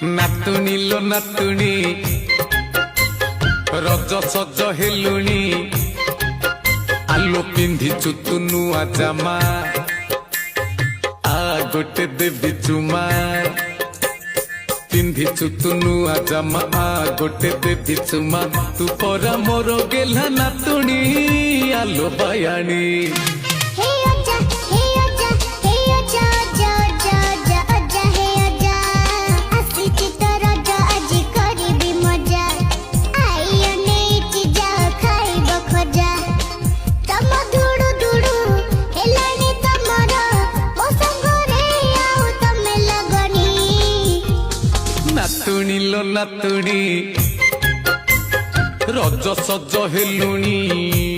नातुणी लो नातुणी रज सज हेलुणी आलो पिंधिचु तु नुआ जामा आ गोटे देवी चुमा पिंधिचु तु नुआ जामा आ गोटे देवी चुमा तू परा मोर गेला नातुणी आलो बायाणी नातुणी लो नातुणी रज सज हेलुणी।